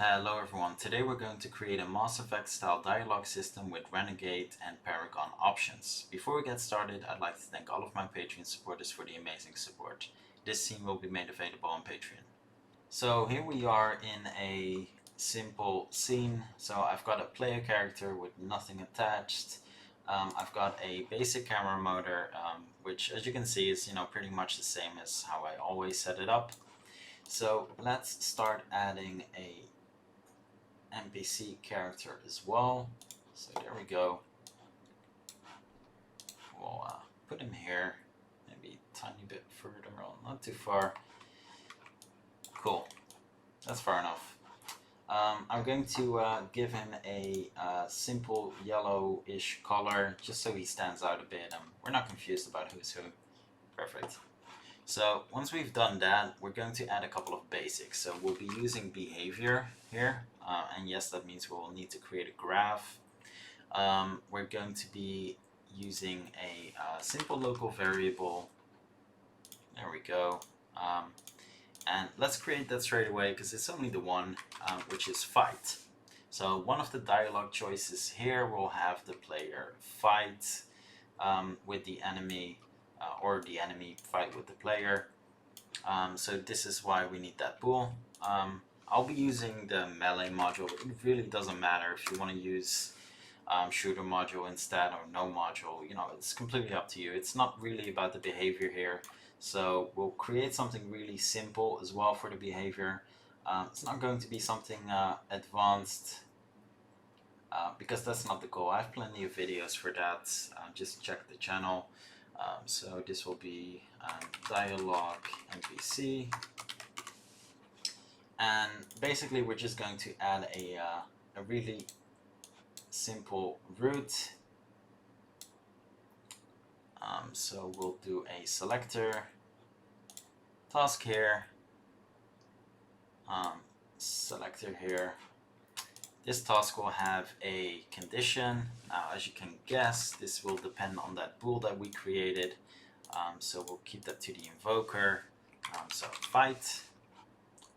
Hello everyone, today we're going to create a Mass Effect style dialogue system with Renegade and Paragon options. Before we get started, I'd like to thank all of my Patreon supporters for the amazing support. This scene will be made available on Patreon. So here we are in a simple scene. So I've got a player character with nothing attached. I've got a basic camera motor, which as you can see is pretty much the same as how I always set it up. So let's start adding a NPC character as well. So there we go. We'll put him here, maybe a tiny bit further on, not too far. Cool, that's far enough. I'm going to give him a simple yellowish color just so he stands out a bit and we're not confused about who's who. Perfect. So once we've done that, we're going to add a couple of basics. So we'll be using behavior here, and yes, that means we'll need to create a graph. We're going to be using a simple local variable. There we go. And let's create that straight away because it's only the one, which is fight. So one of the dialogue choices here will have the player fight with the enemy, or the enemy fight with the player. So this is why we need that bool. I'll be using the melee module. It really doesn't matter if you want to use shooter module instead or no module. It's completely up to you. It's not really about the behavior here. So we'll create something really simple as well for the behavior. It's not going to be something advanced because that's not the goal. I have plenty of videos for that. Just check the channel. So this will be dialogue NPC, and basically we're just going to add a really simple route. So we'll do a selector task here, selector here. This task will have a condition. Now, as you can guess, this will depend on that bool that we created. So we'll keep that to the invoker. So fight.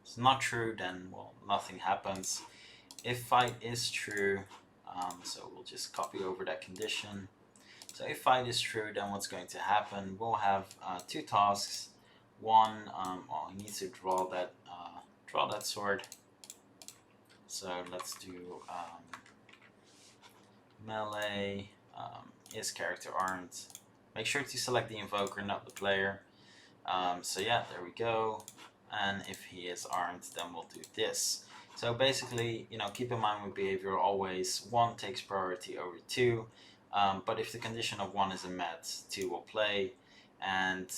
It's not true, then well, nothing happens. If fight is true, so we'll just copy over that condition. So if fight is true, then what's going to happen? We'll have two tasks. One, well, he needs to draw that sword. So let's do melee, is character armed. Make sure to select the invoker, not the player. So yeah, there we go. And if he is armed, then we'll do this. So basically, keep in mind with behavior always 1 takes priority over 2. But if the condition of 1 isn't met, 2 will play. And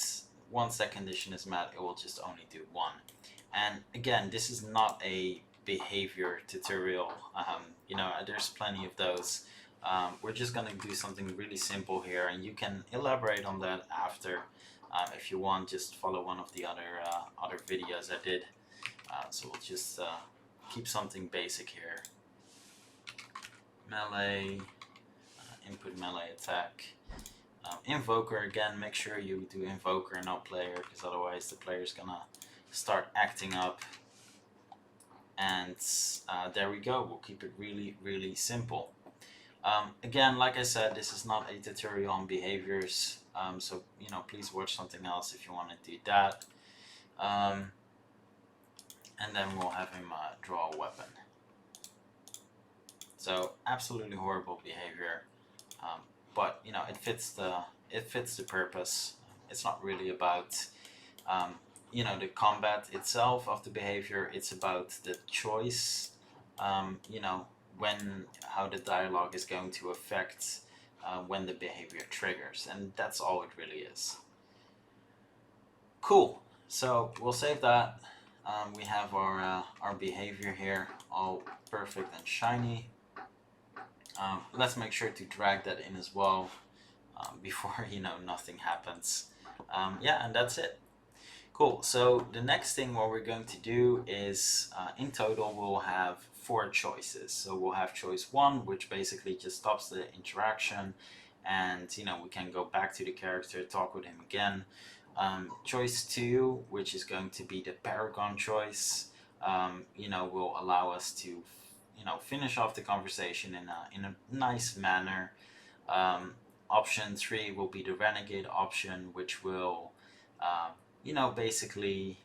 once that condition is met, it will just only do 1. And again, this is not a behavior tutorial. There's plenty of those. We're just going to do something really simple here, and you can elaborate on that after if you want. Just follow one of the other videos I did. So we'll just keep something basic here. Melee, input melee attack. Invoker, again, make sure you do invoker, not player, because otherwise the player's gonna start acting up. And there we go. We'll keep it really, really simple. Again, like I said, this is not a tutorial on behaviors, so please watch something else if you want to do that. And then we'll have him draw a weapon. So absolutely horrible behavior, but it fits the purpose. It's not really about the combat itself of the behavior. It's about the choice, how the dialogue is going to affect when the behavior triggers, and that's all it really is. Cool. So we'll save that. We have our behavior here, all perfect and shiny. Let's make sure to drag that in as well before nothing happens. Yeah, and that's it. Cool. So the next thing what we're going to do is in total we'll have 4 choices. So we'll have choice 1, which basically just stops the interaction, and we can go back to the character, talk with him again. Choice 2, which is going to be the Paragon choice. you know, will allow us to, you know, finish off the conversation in a nice manner. Option 3 will be the Renegade option, which will, you know, basically,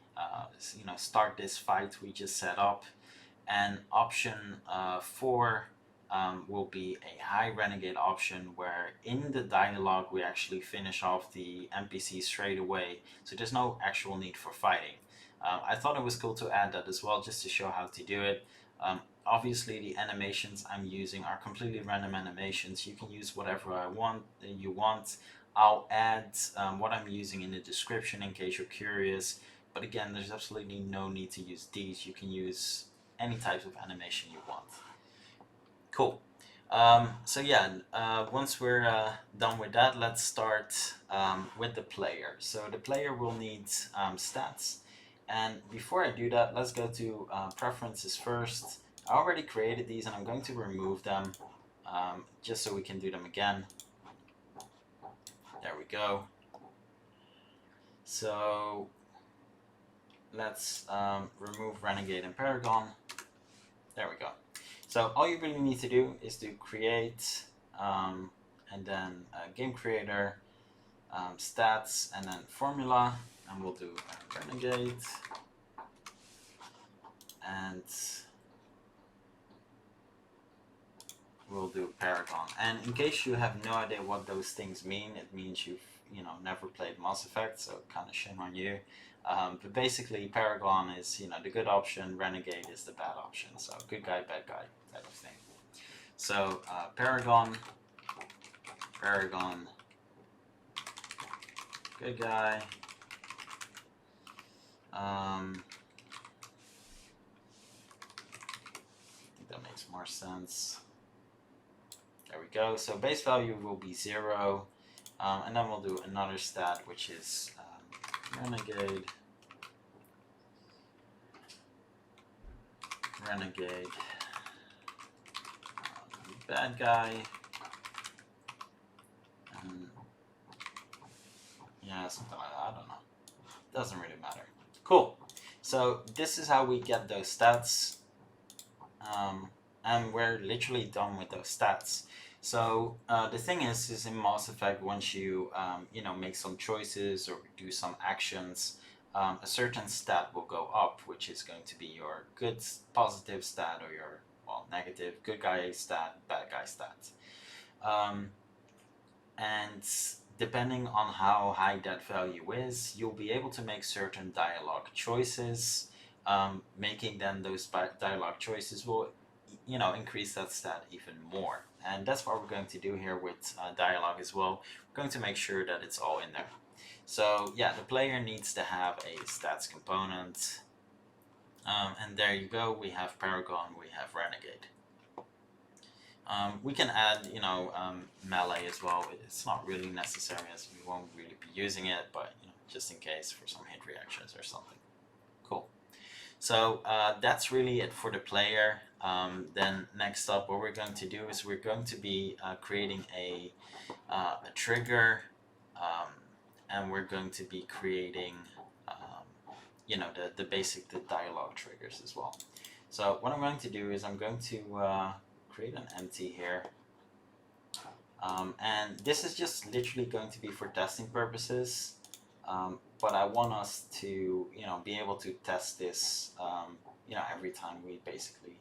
you know, start this fight we just set up. And option 4 will be a high Renegade option, where in the dialogue we actually finish off the NPC straight away, so there's no actual need for fighting. I thought it was cool to add that as well, just to show how to do it. Obviously, the animations I'm using are completely random animations. You can use whatever you want. I'll add what I'm using in the description in case you're curious. But again, there's absolutely no need to use these. You can use any types of animation you want. Cool. So yeah, once we're done with that, let's start with the player. So the player will need stats. And before I do that, let's go to preferences first. I already created these and I'm going to remove them just so we can do them again. There we go. So let's remove Renegade and Paragon. There we go. So all you really need to do is to create and then game creator, stats, and then formula, and we'll do Renegade, and we'll do Paragon. And in case you have no idea what those things mean, it means you've never played Mass Effect, so kind of shame on you. But basically, Paragon is the good option, Renegade is the bad option. So good guy, bad guy type of thing. So Paragon, good guy. I think that makes more sense. There we go. So base value will be 0, and then we'll do another stat, which is Renegade, bad guy, and yeah, something like that. I don't know. Doesn't really matter. Cool. So this is how we get those stats, and we're literally done with those stats. So the thing is in Mass Effect, once you make some choices or do some actions, a certain stat will go up, which is going to be your good positive stat, or your negative good guy stat, bad guy stat. And depending on how high that value is, you'll be able to make certain dialogue choices. Making then those dialogue choices will increase that stat even more. And that's what we're going to do here with dialogue as well. We're going to make sure that it's all in there. So yeah, the player needs to have a stats component. And there you go, we have Paragon, we have Renegade. We can add, melee as well. It's not really necessary, as we won't really be using it, but just in case for some hit reactions or something. Cool. So that's really it for the player. Then next up, what we're going to do is we're going to be creating a trigger, and we're going to be creating, the dialogue triggers as well. So what I'm going to do is I'm going to create an empty here, and this is just literally going to be for testing purposes. But I want us to, be able to test this, every time we basically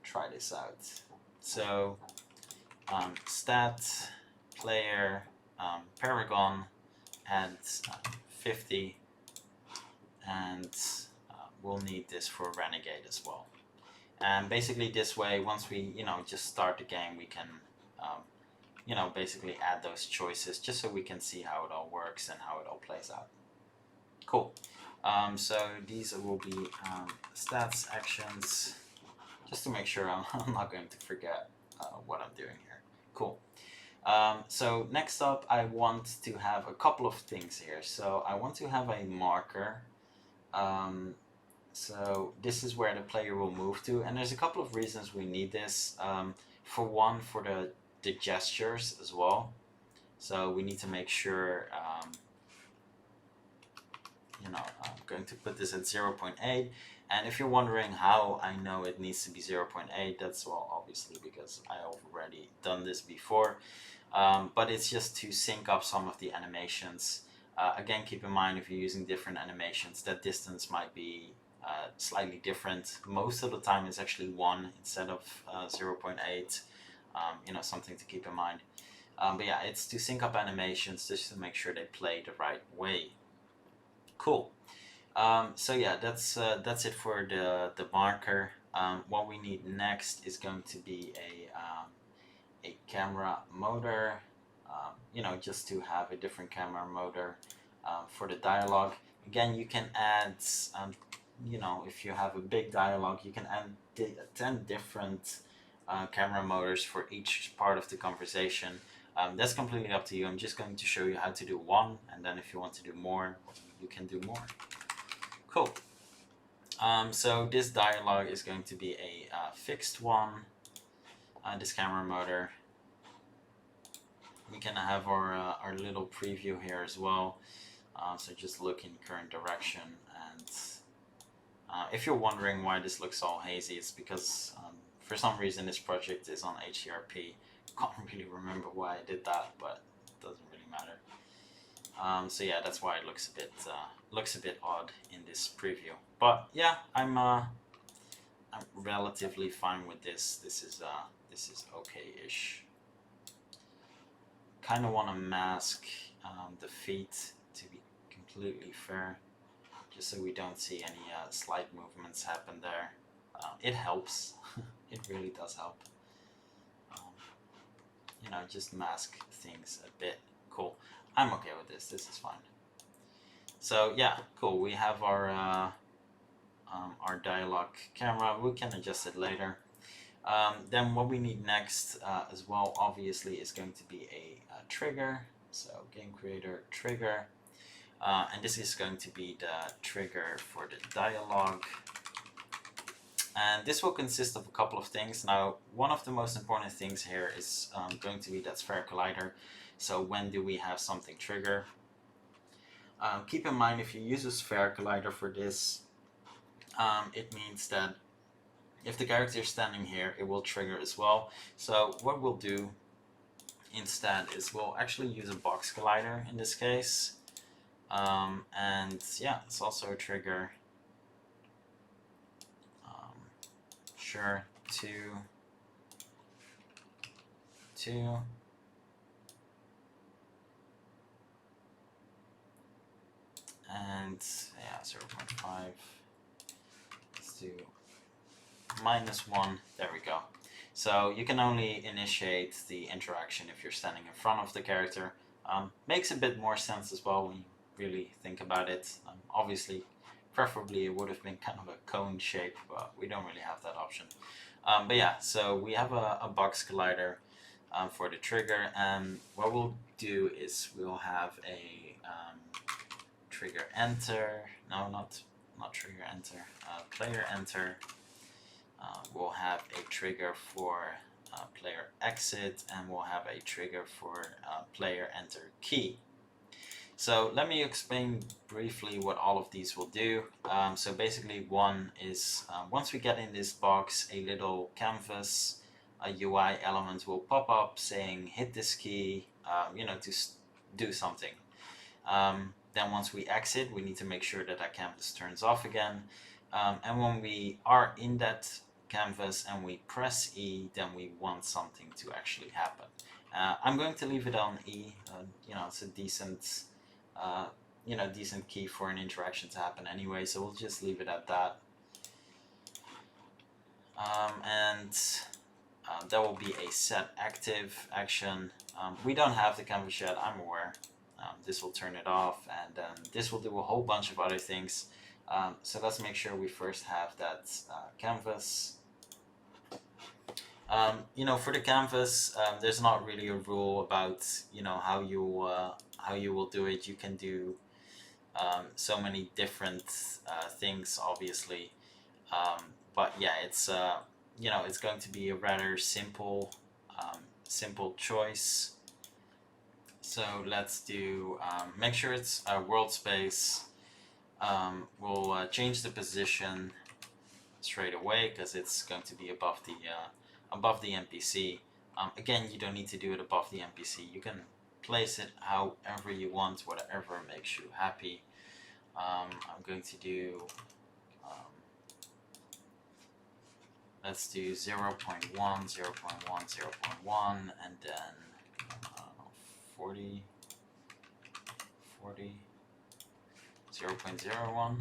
try this out. So, stat, player, Paragon, add 50, and we'll need this for Renegade as well. And basically this way, once we, just start the game, we can, basically add those choices just so we can see how it all works and how it all plays out. Cool. So these will be stats, actions, just to make sure I'm not going to forget what I'm doing here. Cool. So next up, I want to have a couple of things here. So I want to have a marker. So this is where the player will move to, and there's a couple of reasons we need this. For one, for the gestures as well. So we need to make sure, I'm going to put this at 0.8. And if you're wondering how I know it needs to be 0.8, that's, well, obviously because I already done this before. But it's just to sync up some of the animations. Again, keep in mind if you're using different animations, that distance might be slightly different. Most of the time it's actually 1 instead of 0.8. You know, something to keep in mind. But yeah, it's to sync up animations just to make sure they play the right way. Cool. So yeah, that's it for the marker. What we need next is going to be a camera motor. You know, just to have a different camera motor for the dialogue. Again, you can add, you know, if you have a big dialogue, you can add 10 different camera motors for each part of the conversation. That's completely up to you. I'm just going to show you how to do one, and then if you want to do more, you can do more. Cool. So this dialogue is going to be a fixed one, this camera motor. We can have our little preview here as well. So just look in current direction, and if you're wondering why this looks all hazy, it's because for some reason this project is on HDRP. Can't really remember why I did that, but it doesn't really matter. So yeah, that's why it looks a bit odd in this preview. But yeah, I'm relatively fine with this. This is okay-ish. Kind of want to mask the feet to be completely fair, just so we don't see any slight movements happen there. It helps. It really does help. You know, just mask things a bit. Cool. I'm okay with this. This is fine. So yeah, cool. We have our dialogue camera. We can adjust it later. Then what we need next as well, obviously, is going to be a trigger. So game creator trigger. And this is going to be the trigger for the dialogue. And this will consist of a couple of things. Now, one of the most important things here is going to be that sphere collider. So when do we have something trigger? Keep in mind, if you use a sphere collider for this, it means that if the character is standing here, it will trigger as well. So what we'll do instead is we'll actually use a box collider in this case. And yeah, it's also a trigger. Sure, two, and yeah, 0.5. Let's do -1. There we go. So you can only initiate the interaction if you're standing in front of the character. Makes a bit more sense as well when you really think about it. Obviously, preferably it would have been kind of a cone shape, but we don't really have that option. But yeah, so we have a box collider for the trigger, and what we'll do is we'll have a trigger enter. No, not trigger enter. Player enter. We'll have a trigger for player exit, and we'll have a trigger for player enter key. So let me explain briefly what all of these will do. So basically, one is once we get in this box, a little canvas, a UI element will pop up saying hit this key, you know, to do something. Then once we exit, we need to make sure that that canvas turns off again. And when we are in that canvas and we press E, then we want something to actually happen. I'm going to leave it on E. You know, it's a decent, you know, decent key for an interaction to happen anyway. So we'll just leave it at that. There will be a set active action. We don't have the canvas yet, I'm aware. This will turn it off, and then this will do a whole bunch of other things. So let's make sure we first have that canvas. You know, for the canvas, there's not really a rule about, you know, how you will do it. You can do so many different things, obviously. But yeah, it's you know, it's going to be a rather simple choice. So let's do make sure it's world space. we'll change the position straight away because it's going to be above the NPC. Again, you don't need to do it above the NPC. You can place it however you want, whatever makes you happy. I'm going to do, let's do 0.1, 0.1, 0.1, and then 40, 40, 0.01.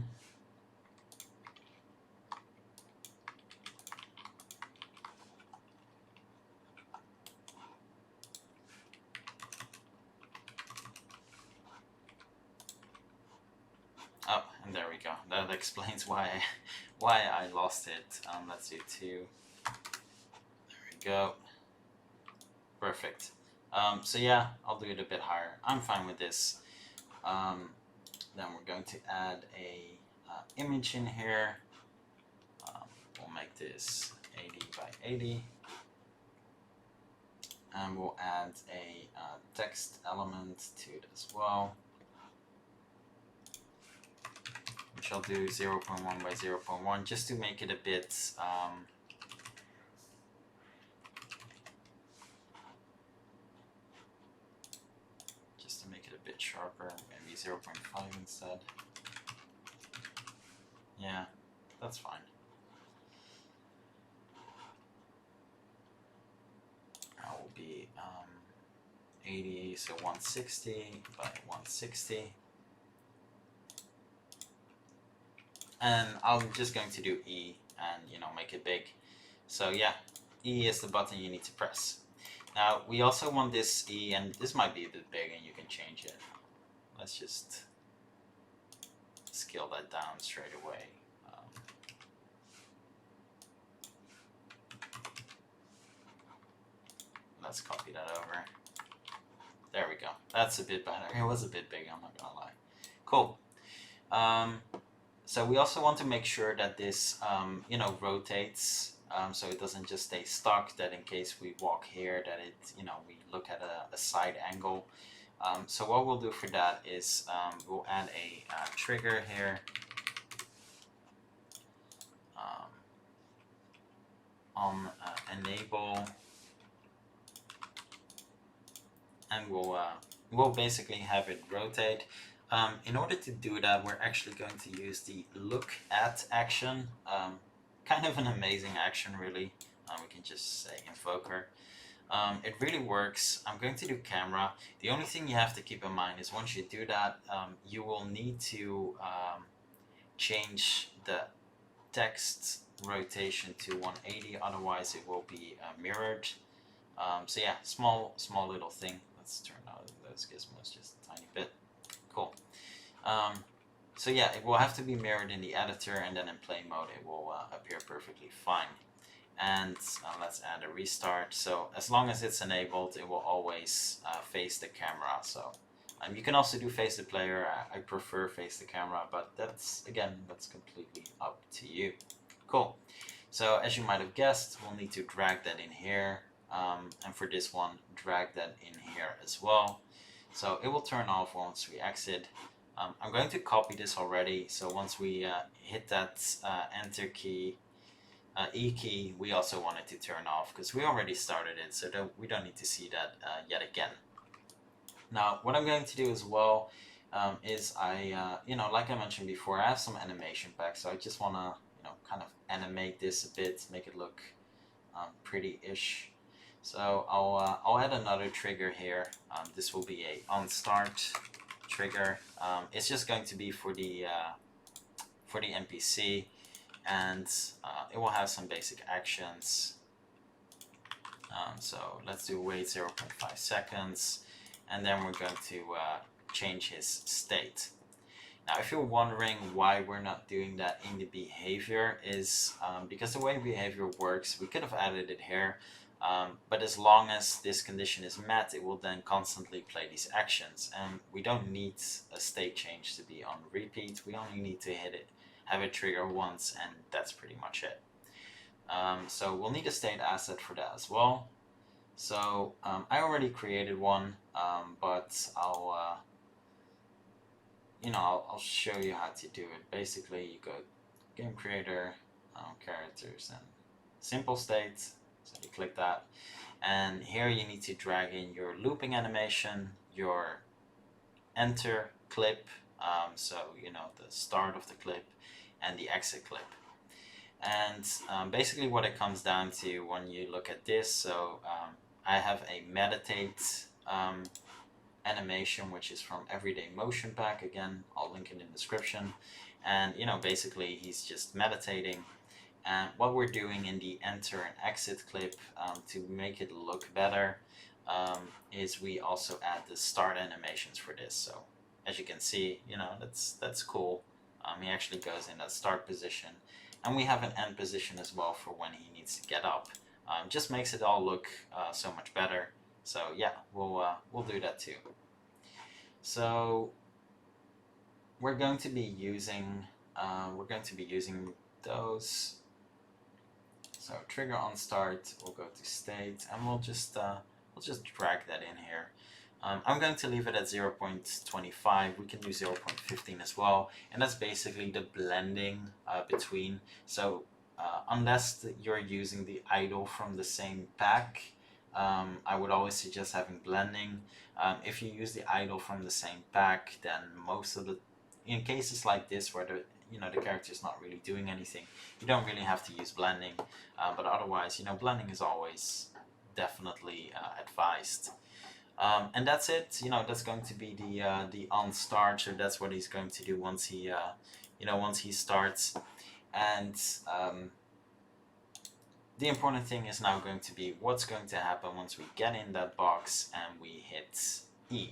Oh, and there we go. That explains why I lost it. Let's do 2. There we go. Perfect. So yeah, I'll do it a bit higher. I'm fine with this. Then we're going to add a image in here. We'll make this 80 by 80. And we'll add a text element to it as well, which I'll do 0.1 by 0.1 just to make it a bit sharper, maybe 0.5 instead. Yeah, that's fine. That will be 80, so 160 by 160. And I'm just going to do E and, make it big. So yeah, E is the button you need to press. Now we also want this E, and this might be a bit big and you can change it. Let's just scale that down straight away. Let's copy that over. There we go. That's a bit better. It was a bit big, I'm not gonna lie. Cool. So we also want to make sure that this, rotates. So it doesn't just stay stuck, that in case we walk here, that it, we look at a side angle. So what we'll do for that is we'll add a trigger here on enable, and we'll basically have it rotate. In order to do that, we're actually going to use the look at action. Kind of an amazing action, really. We can just say invoker. It really works. I'm going to do camera. The only thing you have to keep in mind is once you do that, you will need to change the text rotation to 180, otherwise it will be mirrored. So yeah, small little thing. Let's turn out those gizmos just a tiny bit. Cool. So yeah, it will have to be mirrored in the editor, and then in play mode it will appear perfectly fine. And let's add a restart. So as long as it's enabled, it will always face the camera. So you can also do face the player. I prefer face the camera, but that's completely up to you. Cool. So as you might have guessed, we'll need to drag that in here. And for this one, drag that in here as well. So it will turn off once we exit. I'm going to copy this already. So once we hit that enter key, E key, we also want it to turn off because we already started it, so we don't need to see that yet again. Now, what I'm going to do as well is like I mentioned before, I have some animation packs, so I just want to, kind of animate this a bit, make it look pretty-ish. So I'll add another trigger here. This will be a on start trigger. It's just going to be for the NPC. And it will have some basic actions. So let's do wait 0.5 seconds, and then we're going to change his state. Now, if you're wondering why we're not doing that in the behavior, is because the way behavior works, we could have added it here, but as long as this condition is met, it will then constantly play these actions, and we don't need a state change to be on repeat. We only need to have it trigger once, and that's pretty much it. So we'll need a state asset for that as well. So I already created one, but I'll you know, I'll show you how to do it. Basically, you go game creator, characters, and simple state. So you click that, and here you need to drag in your looping animation, your enter clip, so you know the start of the clip, and the exit clip. And basically, what it comes down to when you look at this, so I have a meditate animation, which is from Everyday Motion pack. Again, I'll link it in the description. And you know, basically he's just meditating, and what we're doing in the enter and exit clip, to make it look better, is we also add the start animations for this. So as you can see, you know, that's cool. He actually goes in that start position, and we have an end position as well for when he needs to get up. Just makes it all look so much better. So yeah, we'll do that too. So we're going to be using those. So trigger on start. We'll go to state, and we'll just drag that in here. I'm going to leave it at 0.25. We can do 0.15 as well, and that's basically the blending between. So unless you're using the idle from the same pack, I would always suggest having blending. If you use the idle from the same pack, then in cases like this where the character is not really doing anything, you don't really have to use blending. But otherwise, blending is always definitely advised. And that's it. That's going to be the on start. So that's what he's going to do once he starts. And the important thing is now going to be what's going to happen once we get in that box and we hit E.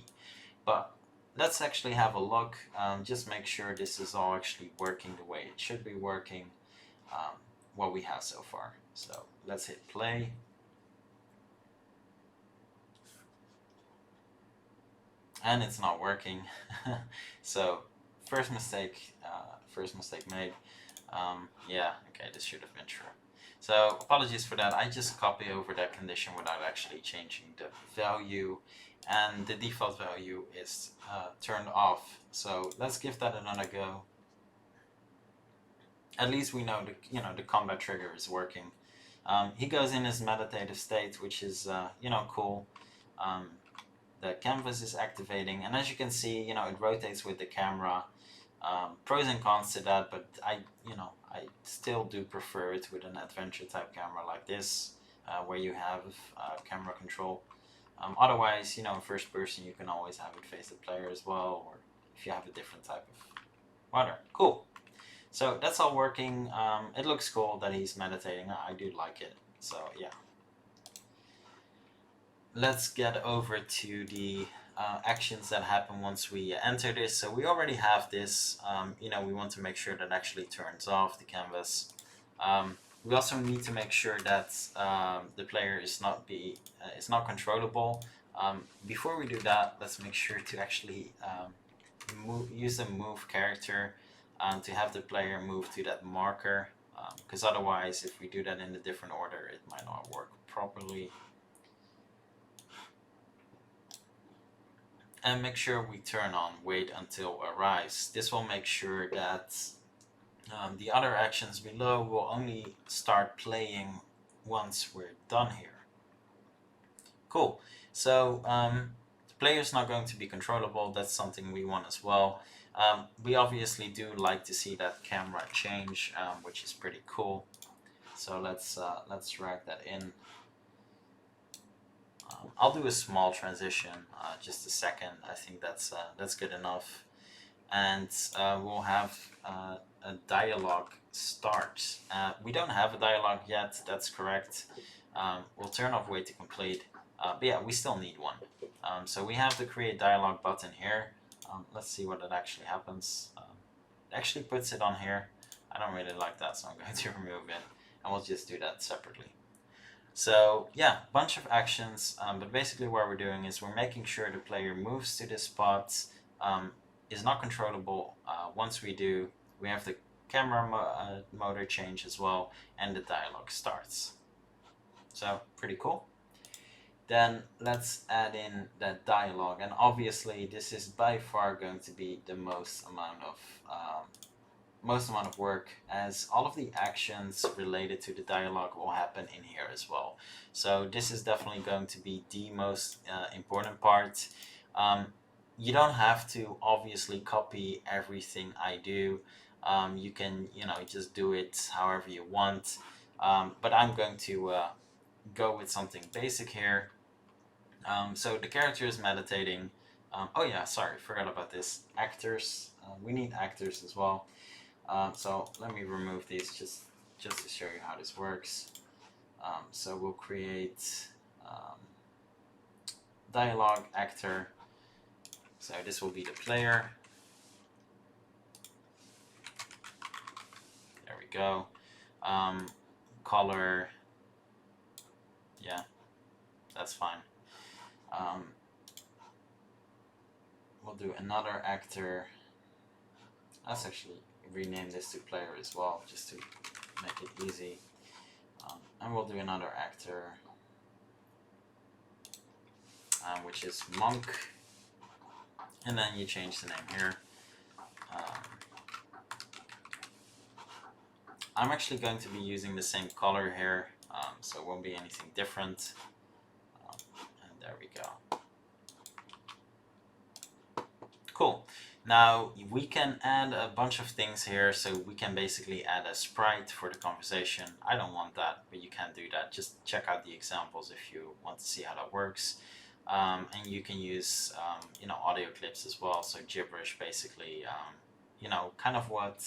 But let's actually have a look. Just make sure this is all actually working the way it should be working, what we have so far. So let's hit play. And it's not working. So first mistake made. Yeah, okay, this should have been true. So apologies for that. I just copy over that condition without actually changing the value, and the default value is turned off. So let's give that another go. At least we know the combat trigger is working. He goes in his meditative state, which is cool. The canvas is activating, and as you can see, it rotates with the camera. Pros and cons to that, but I still do prefer it with an adventure type camera like this, where you have camera control. Otherwise, in first person, you can always have it face the player as well, or if you have a different type of whatever. Cool. So that's all working. It looks cool that he's meditating. I do like it. So yeah. Let's get over to the actions that happen once we enter this. So we already have this. We want to make sure that actually turns off the canvas. We also need to make sure that the player is not controllable. Before we do that, let's make sure to actually use the move character to have the player move to that marker. Because otherwise, if we do that in a different order, it might not work properly. And make sure we turn on wait until arrives. This will make sure that the other actions below will only start playing once we're done here. Cool. So the player is not going to be controllable. That's something we want as well. We obviously do like to see that camera change, which is pretty cool. So let's drag that in. I'll do a small transition, just a second. I think that's good enough, and we'll have a dialogue start. We don't have a dialogue yet. That's correct. We'll turn off wait to complete, but yeah, we still need one. So we have the create dialogue button here. Let's see what it actually happens. It actually puts it on here. I don't really like that, so I'm going to remove it, and we'll just do that separately. So yeah, bunch of actions, but basically what we're doing is we're making sure the player moves to this spot, is not controllable. Once we do, we have the camera motor change as well, and the dialogue starts. So pretty cool. then let's add in that dialogue. And obviously this is by far going to be the most amount of work, as all of the actions related to the dialogue will happen in here as well. So this is definitely going to be the most important part. You don't have to obviously copy everything I do. You can, just do it however you want. But I'm going to go with something basic here. So the character is meditating. Oh yeah, sorry, forgot about this. Actors. We need actors as well. So let me remove these just to show you how this works. So we'll create dialogue actor. So this will be the player. There we go. Color. Yeah, that's fine. We'll do another actor. Let's actually rename this to player as well, just to make it easy. And we'll do another actor, which is monk. And then you change the name here. I'm actually going to be using the same color here, so it won't be anything different. And there we go. Cool. Now we can add a bunch of things here, so we can basically add a sprite for the conversation. I don't want that, but you can do that. Just check out the examples if you want to see how that works. And you can use audio clips as well, so gibberish basically, kind of what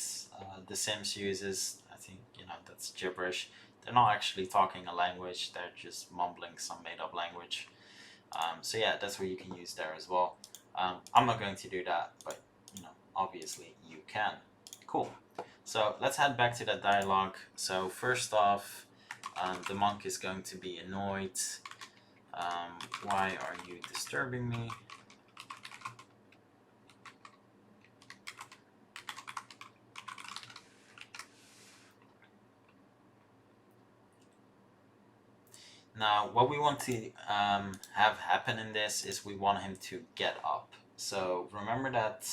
The Sims uses. I think that's gibberish. They're not actually talking a language, they're just mumbling some made up language. So yeah, that's what you can use there as well. I'm not going to do that, but obviously you can. Cool. So let's head back to that dialogue. So first off, the monk is going to be annoyed. Why are you disturbing me? Now, what we want to have happen in this is we want him to get up. So remember that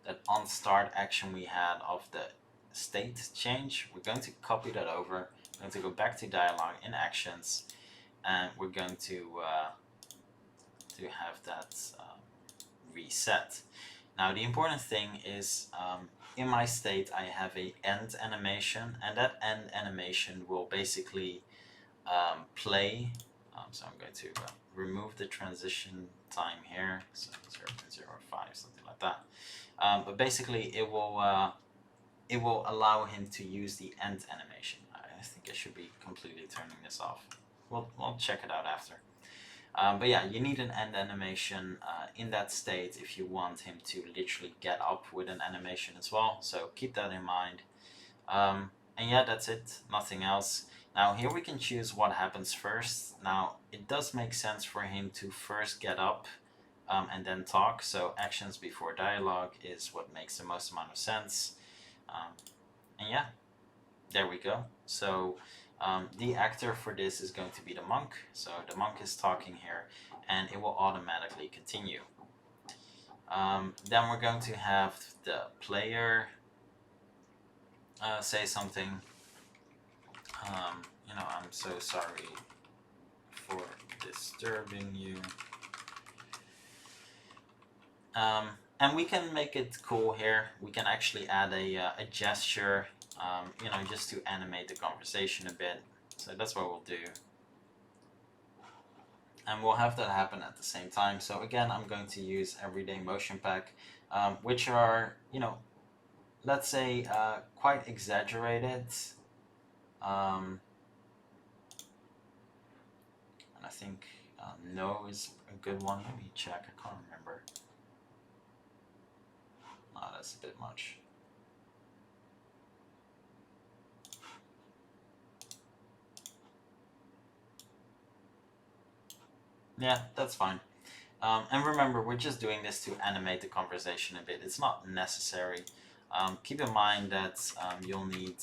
that on start action we had of the state change. We're going to copy that over. We're going to go back to dialogue in actions, and we're going to have that reset. Now the important thing is in my state I have a end animation, and that end animation will basically play. So I'm going to remove the transition time here, so 0.05, something like that. But basically it will allow him to use the end animation. I think I should be completely turning this off. We'll check it out after. But yeah, you need an end animation in that state if you want him to literally get up with an animation as well. So keep that in mind. And yeah, that's it, nothing else. Now here we can choose what happens first. Now it does make sense for him to first get up and then talk. So actions before dialogue is what makes the most amount of sense. And yeah, there we go. So the actor for this is going to be the monk. So the monk is talking here, and it will automatically continue. Then we're going to have the player say something. I'm so sorry for disturbing you. And we can make it cool here. We can actually add a gesture, just to animate the conversation a bit. So that's what we'll do. And we'll have that happen at the same time. So again, I'm going to use Everyday Motion Pack, which are, let's say, quite exaggerated. And I think no is a good one. Let me check. I can't remember. Oh, that's a bit much. Yeah, that's fine. And remember, we're just doing this to animate the conversation a bit. It's not necessary. Keep in mind that you'll need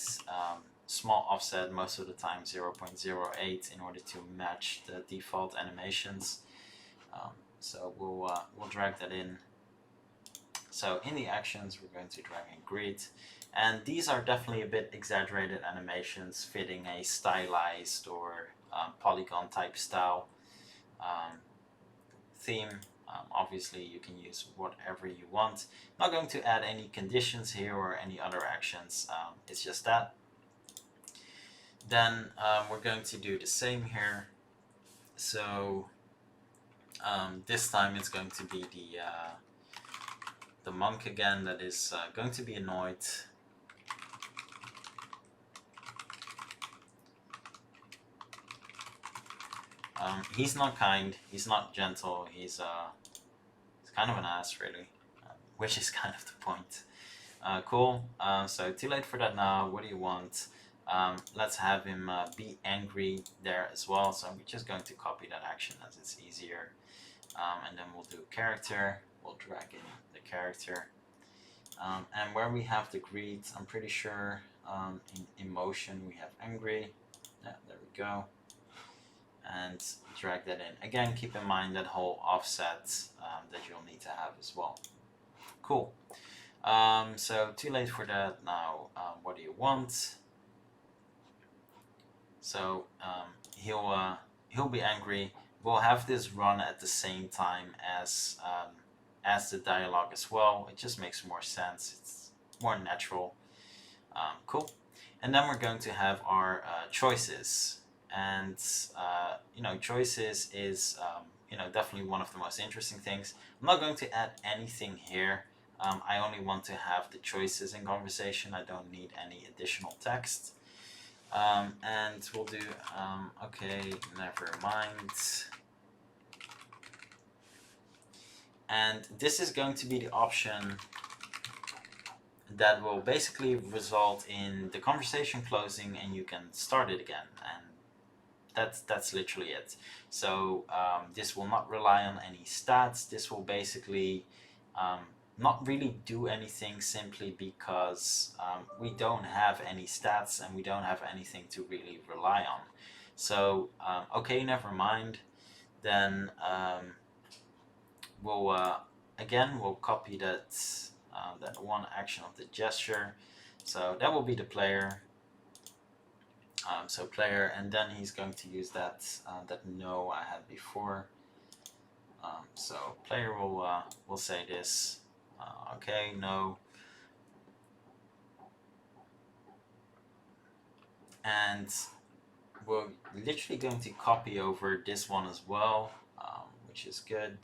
small offset, most of the time 0.08, in order to match the default animations. So we'll drag that in. So in the actions, we're going to drag in grid, and these are definitely a bit exaggerated animations fitting a stylized or polygon type style theme. Obviously you can use whatever you want. I'm not going to add any conditions here or any other actions, it's just that. Then we're going to do the same here. So this time it's going to be the monk again that is going to be annoyed. He's not kind, he's not gentle, he's kind of an ass really, which is kind of the point. Cool, so too late for that now. What do you want? Let's have him be angry there as well, so I'm just going to copy that action as it's easier. And then we'll do character, we'll drag in the character. And where we have the greed, I'm pretty sure in emotion we have angry. Yeah, there we go. And drag that in. Again, keep in mind that whole offset that you'll need to have as well. Cool. So too late for that now. What do you want? So he'll be angry. We'll have this run at the same time as the dialogue as well. It just makes more sense. It's more natural. Cool. And then we're going to have our choices. And you know, choices is you know, definitely one of the most interesting things. I'm not going to add anything here. I only want to have the choices in conversation. I don't need any additional text. And we'll do okay, never mind. And this is going to be the option that will basically result in the conversation closing and you can start it again. And that's literally it. So this will not rely on any stats. This will basically not really do anything, simply because we don't have any stats and we don't have anything to really rely on. So okay, never mind. Then we'll copy that that one action of the gesture. So that will be the player. So player, and then he's going to use that that no I had before. So player will say this. Okay, no. And we're literally going to copy over this one as well, which is good.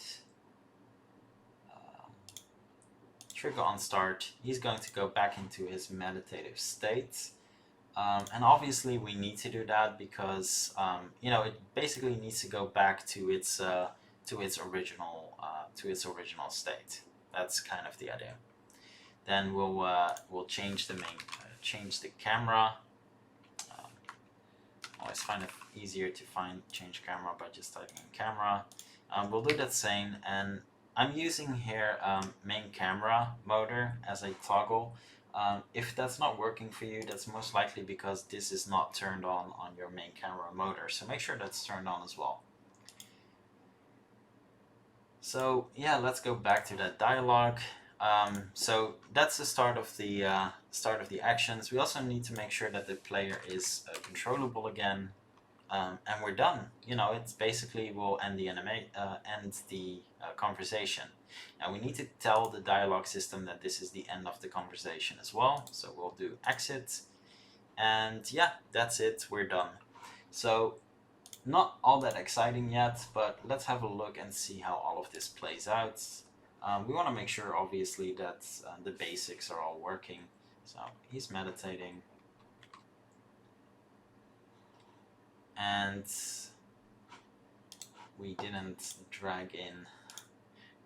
Trigger on start. He's going to go back into his meditative state. And obviously we need to do that because you know, it basically needs to go back to its original state. That's kind of the idea. Then we'll change the change the camera. Always find it easier to change camera by just typing in camera. We'll do that same, and I'm using here main camera motor as a toggle. If that's not working for you, that's most likely because this is not turned on your main camera motor. So make sure that's turned on as well. So yeah, let's go back to that dialogue. So that's the start of the actions. We also need to make sure that the player is controllable again, and we're done. You know, it's basically will end the conversation. Now we need to tell the dialogue system that this is the end of the conversation as well. So we'll do exit, and yeah, that's it. We're done. So not all that exciting yet, but let's have a look and see how all of this plays out. We want to make sure, obviously, that the basics are all working. So he's meditating. And we didn't drag in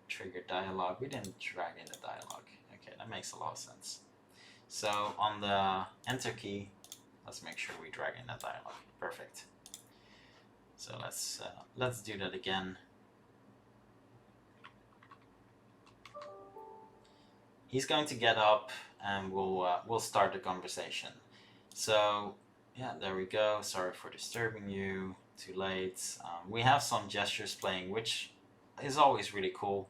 trigger dialogue. We didn't drag in the dialogue. Okay, that makes a lot of sense. So on the enter key, let's make sure we drag in that dialogue. Perfect. So let's do that again. He's going to get up and we'll start the conversation. So Yeah, there we go. Sorry for disturbing you. Too late. We have some gestures playing, which is always really cool.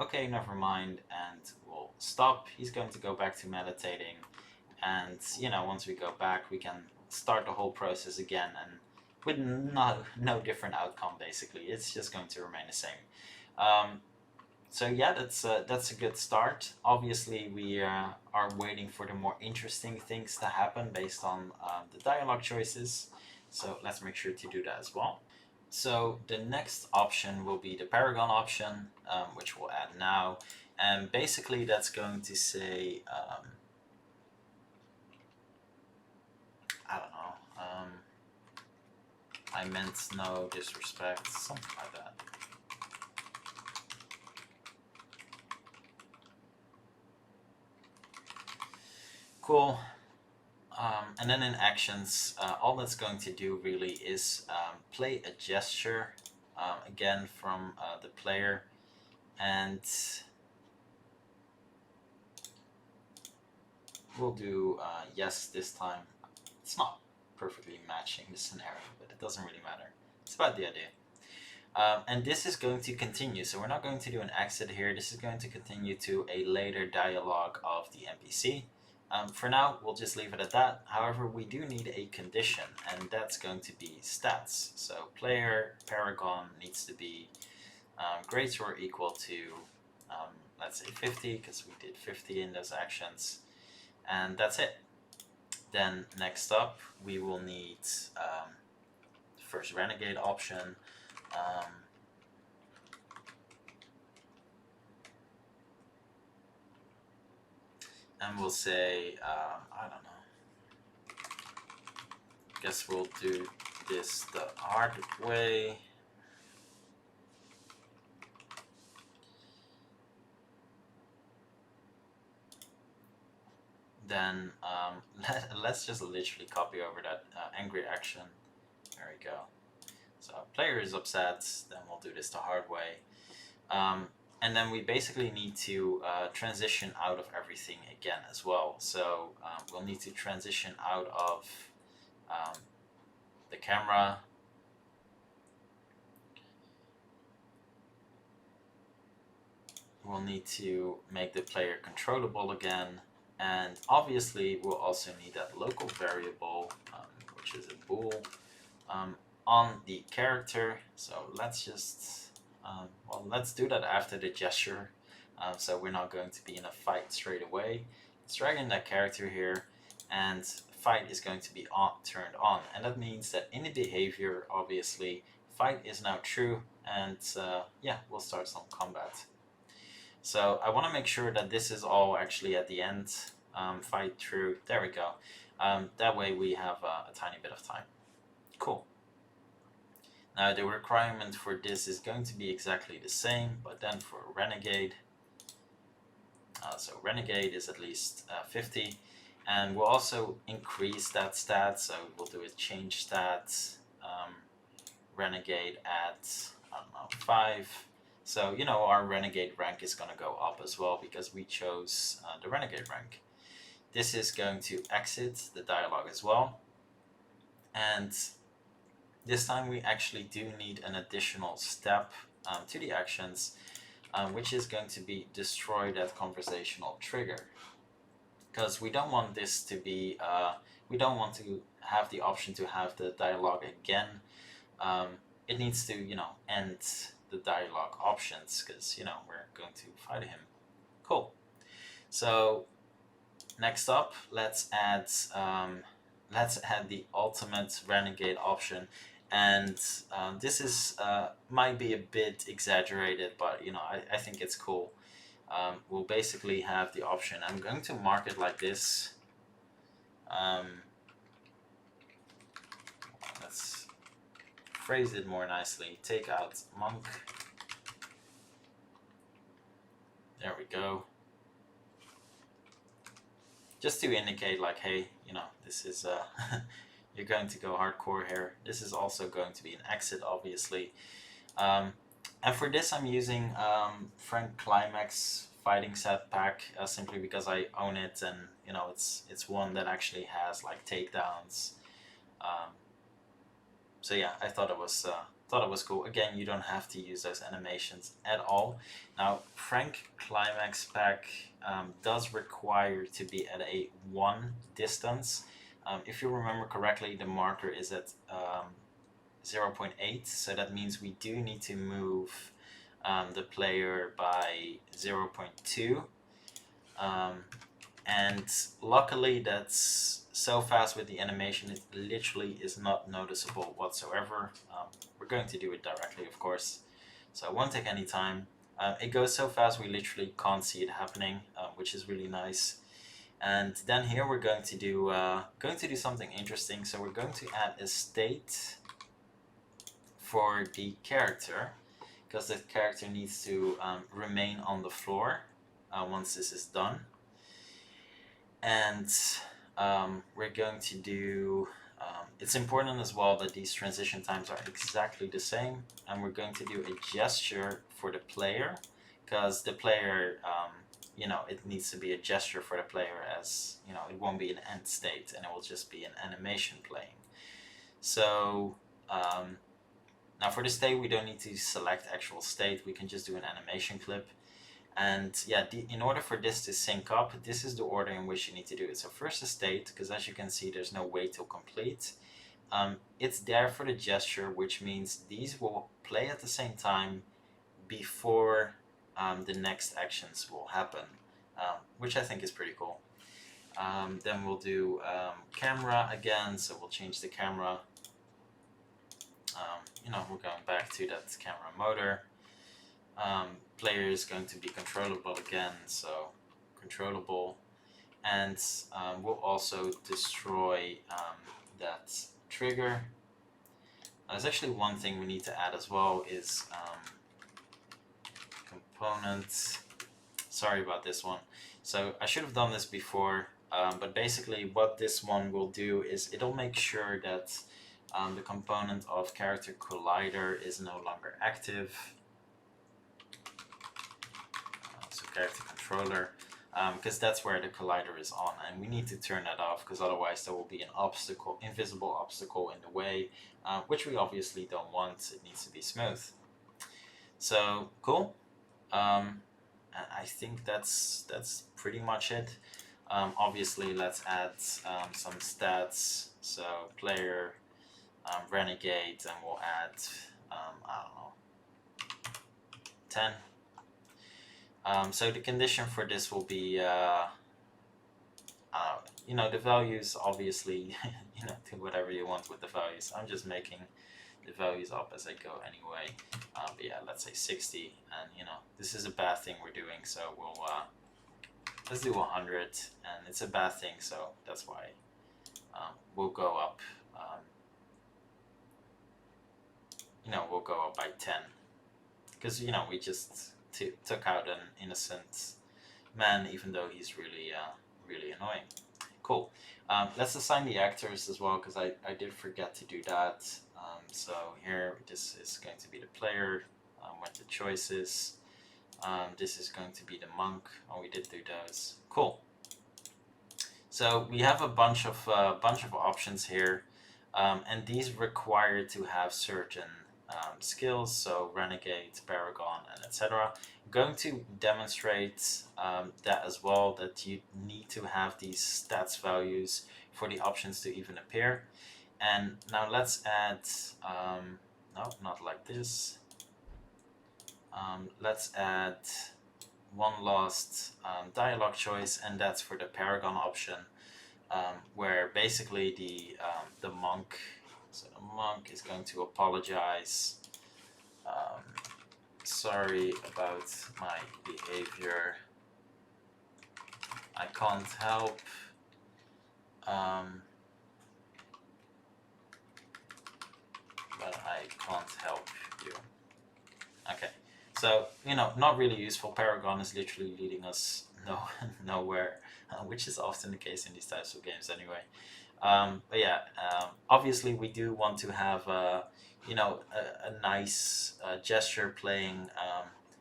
Okay, never mind, and we'll stop. He's going to go back to meditating, and once we go back, we can start the whole process again, and with no different outcome. Basically, it's just going to remain the same. So yeah, that's a good start. Obviously, we are waiting for the more interesting things to happen based on the dialogue choices. So let's make sure to do that as well. So the next option will be the Paragon option, which we'll add now. And basically that's going to say, I don't know, I meant no disrespect, something like that. Cool. And then in actions, all that's going to do really is play a gesture again from the player, and we'll do yes this time. It's not perfectly matching the scenario, but it doesn't really matter. It's about the idea. And this is going to continue, so we're not going to do an exit here. This is going to continue to a later dialogue of the NPC. For now, we'll just leave it at that. However, we do need a condition, and that's going to be stats. So player Paragon needs to be greater or equal to, let's say 50, because we did 50 in those actions. And that's it. Then next up, we will need first Renegade option. And we'll say, I don't know, guess we'll do this the hard way. Then let's just literally copy over that angry action. There we go. So player is upset, then we'll do this the hard way. And then we basically need to transition out of everything again as well. So we'll need to transition out of the camera. We'll need to make the player controllable again. And obviously we'll also need that local variable, which is a bool, on the character. So let's just, well, let's do that after the gesture. So we're not going to be in a fight straight away. Let's drag in that character here, and fight is going to be turned on. And that means that in the behavior, obviously, fight is now true, and yeah, we'll start some combat. So I want to make sure that this is all actually at the end, fight true. There we go. That way we have a tiny bit of time. Cool. Now the requirement for this is going to be exactly the same, but then for Renegade. So Renegade is at least 50, and we'll also increase that stat. So we'll do a change stat, Renegade at, I don't know, 5. So, our Renegade rank is going to go up as well because we chose the Renegade rank. This is going to exit the dialogue as well. And this time we actually do need an additional step to the actions, which is going to be destroy that conversational trigger. Because we don't want this to be, we don't want to have the option to have the dialogue again. It needs to, end the dialogue options, because we're going to fight him. Cool. So next up, let's add the ultimate Renegade option, and this is might be a bit exaggerated, but I think it's cool. We'll basically have the option. I'm going to mark it like this. Let's phrase it more nicely. Take out monk. There we go. Just to indicate, like, hey, this is you're going to go hardcore here. This is also going to be an exit, obviously. And for this, I'm using Frank Climax Fighting Set Pack simply because I own it, and it's one that actually has like takedowns, So yeah, I thought it was cool. Again, you don't have to use those animations at all. Now, Frank Climax Pack does require to be at a 1 distance. If you remember correctly, the marker is at 0.8, so that means we do need to move the player by 0.2. And luckily that's so fast with the animation, it literally is not noticeable whatsoever. We're going to do it directly, of course, so it won't take any time. It goes so fast we literally can't see it happening, which is really nice. And then here we're going to do something interesting. So we're going to add a state for the character, because the character needs to remain on the floor once this is done. And we're going to do, it's important as well that these transition times are exactly the same, and we're going to do a gesture for the player, because the player, it needs to be a gesture for the player, as it won't be an end state and it will just be an animation playing. So now for the state we don't need to select actual state, we can just do an animation clip. And yeah, in order for this to sync up, this is the order in which you need to do it. So first the state, because as you can see there's no wait till complete. It's there for the gesture, which means these will play at the same time before the next actions will happen, which I think is pretty cool. Then we'll do camera again, so we'll change the camera. We're going back to that camera motor. Player is going to be controllable again, so controllable. And we'll also destroy that trigger. There's actually one thing we need to add as well, is components. Sorry about this one. So I should have done this before, but basically what this one will do is it'll make sure that the component of character collider is no longer active. So character controller, because that's where the collider is on, and we need to turn that off, because otherwise there will be an obstacle, invisible obstacle in the way, which we obviously don't want. It needs to be smooth. So cool. And I think that's pretty much it. Obviously let's add some stats. So player, Renegade, and we'll add I don't know, 10. So the condition for this will be the values, obviously. Do whatever you want with the values. I'm just making the values up as I go anyway. But yeah, let's say 60, and this is a bad thing we're doing, so we'll let's do 100, and it's a bad thing, so that's why we'll go up. We'll go up by 10, because we just took out an innocent man, even though he's really really annoying. Cool. Let's assign the actors as well, because I did forget to do that. So here, this is going to be the player with the choices. This is going to be the monk. Oh, we did do those. Cool. So we have a bunch of options here, and these require to have certain skills. So Renegade, Paragon, and etc. I'm going to demonstrate that as well, that you need to have these stats values for the options to even appear. And now let's add, no, not like this. Let's add one last dialogue choice, and that's for the Paragon option, where basically the monk, so the monk is going to apologize. Sorry about my behavior. I can't help. But I can't help you. Okay, so not really useful. Paragon is literally leading us nowhere, which is often the case in these types of games anyway. But yeah, obviously we do want to have a nice gesture playing,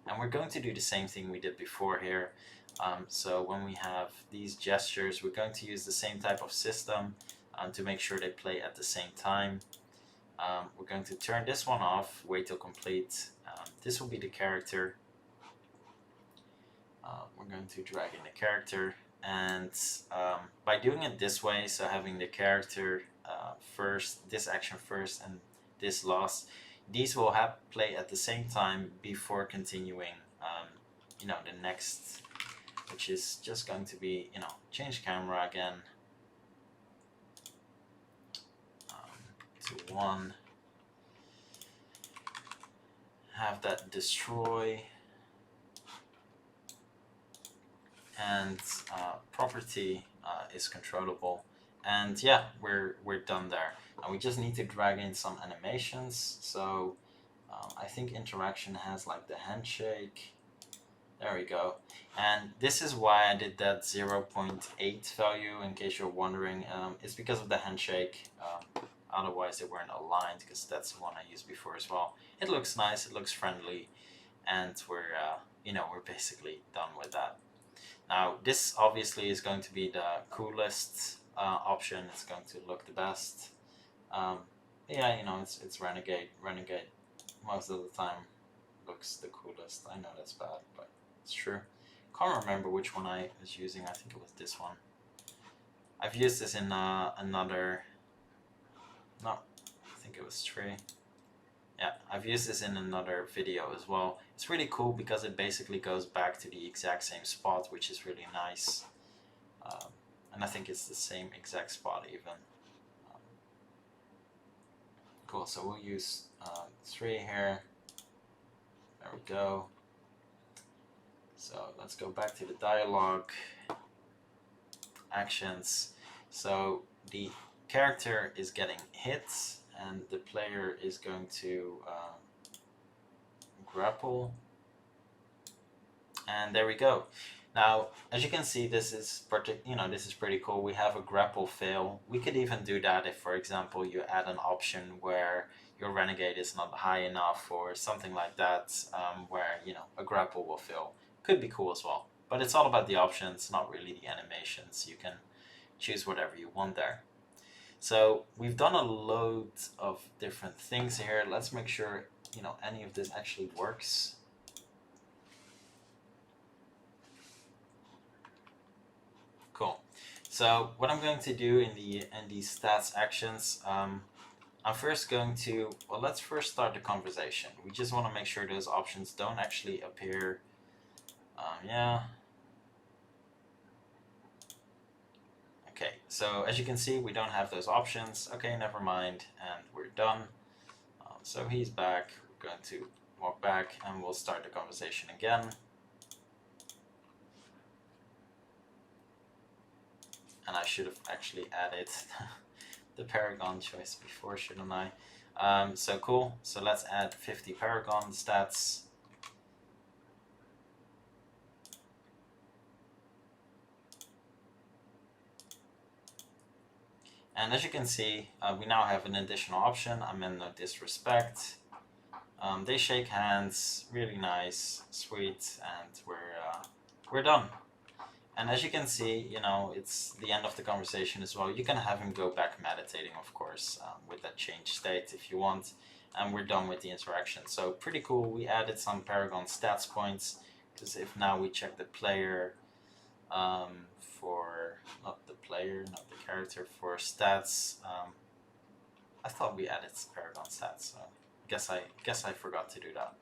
and we're going to do the same thing we did before here. So when we have these gestures, we're going to use the same type of system. to make sure they play at the same time. We're going to turn this one off, wait till complete. This will be the character. We're going to drag in the character, and by doing it this way, so having the character first, this action first, and this last, these will play at the same time before continuing, you know, the next, which is just going to be, you know, change camera again to 1, have that destroy, and property is controllable, and yeah, we're done there. And we just need to drag in some animations. So I think interaction has like the handshake. There we go. And this is why I did that 0.8 value, in case you're wondering. It's because of the handshake. Otherwise they weren't aligned, because that's the one I used before as well. It looks nice, it looks friendly, and we're you know, we're basically done with that. Now this obviously is going to be the coolest option. It's going to look the best. Yeah, you know, it's Renegade. Renegade most of the time looks the coolest. I know that's bad, but it's true. Can't remember which one I was using. I think it was this one. I've used this in another. No, I think it was 3. Yeah, I've used this in another video as well. It's really cool because it basically goes back to the exact same spot, which is really nice. And I think it's the same exact spot even. Cool, so we'll use 3 here. There we go. So let's go back to the dialogue. Actions. So the character is getting hit, and the player is going to grapple, and there we go. Now, as you can see, this is this is pretty cool. We have a grapple fail. We could even do that if, for example, you add an option where your Renegade is not high enough or something like that, where, you know, a grapple will fail. Could be cool as well. But it's all about the options, not really the animations. You can choose whatever you want there. So we've done a load of different things here. Let's make sure, you know, any of this actually works. Cool. So what I'm going to do in these stats actions, I'm first going to, well, let's first start the conversation. We just want to make sure those options don't actually appear. Yeah. Okay, so as you can see, we don't have those options. Okay, never mind, and we're done. So he's back. We're going to walk back, and we'll start the conversation again. And I should have actually added the Paragon choice before, shouldn't I? So cool. So let's add 50 Paragon stats. And as you can see, we now have an additional option. I'm in no disrespect. They shake hands, really nice, sweet, and we're done. And as you can see, you know, it's the end of the conversation as well. You can have him go back meditating, of course, with that change state if you want. And we're done with the interaction. So pretty cool. We added some Paragon stats points, because if now we check the player for, not the player, not the character, for stats, I thought we added Paragon stats, so guess I forgot to do that.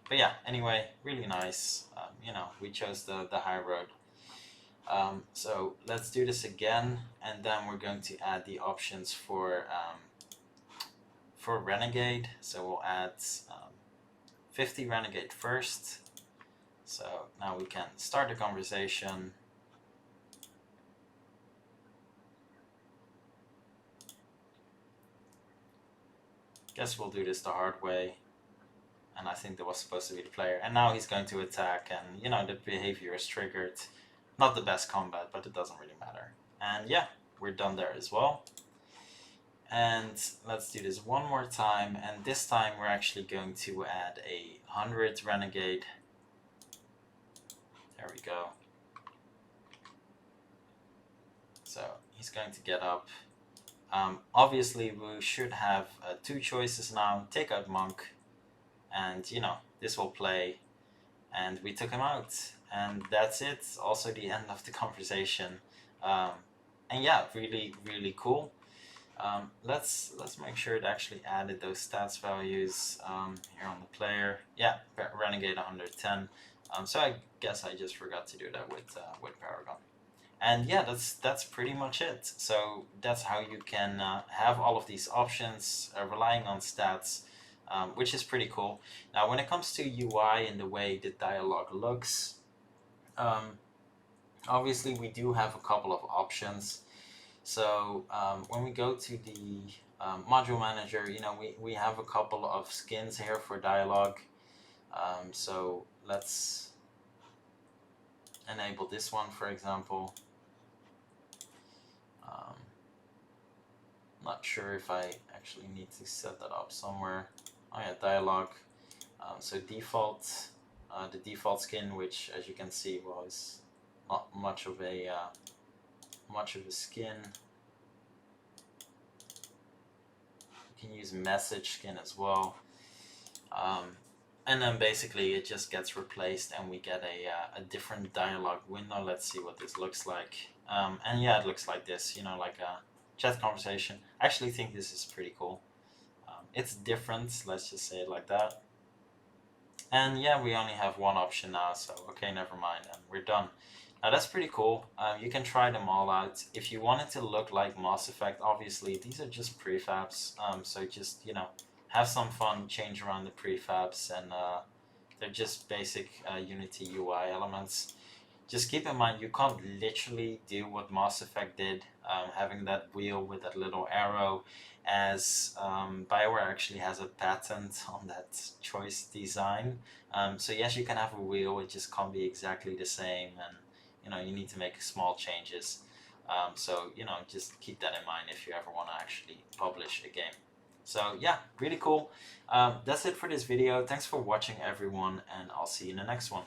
But yeah, anyway, really nice. You know, we chose the high road. So let's do this again, and then we're going to add the options for Renegade. So we'll add 50 Renegade first. So now we can start the conversation. Guess we'll do this the hard way. And I think that was supposed to be the player. And now he's going to attack, and you know, the behavior is triggered. Not the best combat, but it doesn't really matter. And yeah, we're done there as well. And let's do this one more time, and this time we're actually going to add a 100 Renegade. There we go. So he's going to get up, Obviously we should have two choices now. Take out monk, and you know, this will play, and we took him out, and that's it. Also the end of the conversation. um, and yeah, really cool. Let's make sure it actually added those stats values here on the player. Yeah, Renegade 110. So I guess I just forgot to do that with Paragon. And yeah, that's pretty much it. So that's how you can have all of these options relying on stats, which is pretty cool. Now, when it comes to UI and the way the dialogue looks, um, obviously we do have a couple of options. So when we go to the module manager, you know, we have a couple of skins here for dialogue. So let's enable this one, for example. Not sure if I actually need to set that up somewhere. Oh yeah, dialogue. So default, the default skin, which as you can see was not much of a skin. You can use message skin as well. And then basically it just gets replaced and we get a different dialogue window. Let's see what this looks like. And yeah, it looks like this, you know, like a chat conversation. I actually think this is pretty cool. It's different, let's just say it like that. And yeah, we only have one option now, so okay, never mind, and we're done. Now that's pretty cool. You can try them all out. If you want it to look like Mass Effect, obviously these are just prefabs, so just, you know, have some fun, change around the prefabs, and they're just basic Unity UI elements. Just keep in mind, you can't literally do what Mass Effect did, having that wheel with that little arrow, as BioWare actually has a patent on that choice design. So yes, you can have a wheel, it just can't be exactly the same, and you know, you need to make small changes. So you know, just keep that in mind if you ever want to actually publish a game. So yeah, really cool. That's it for this video. Thanks for watching, everyone, and I'll see you in the next one.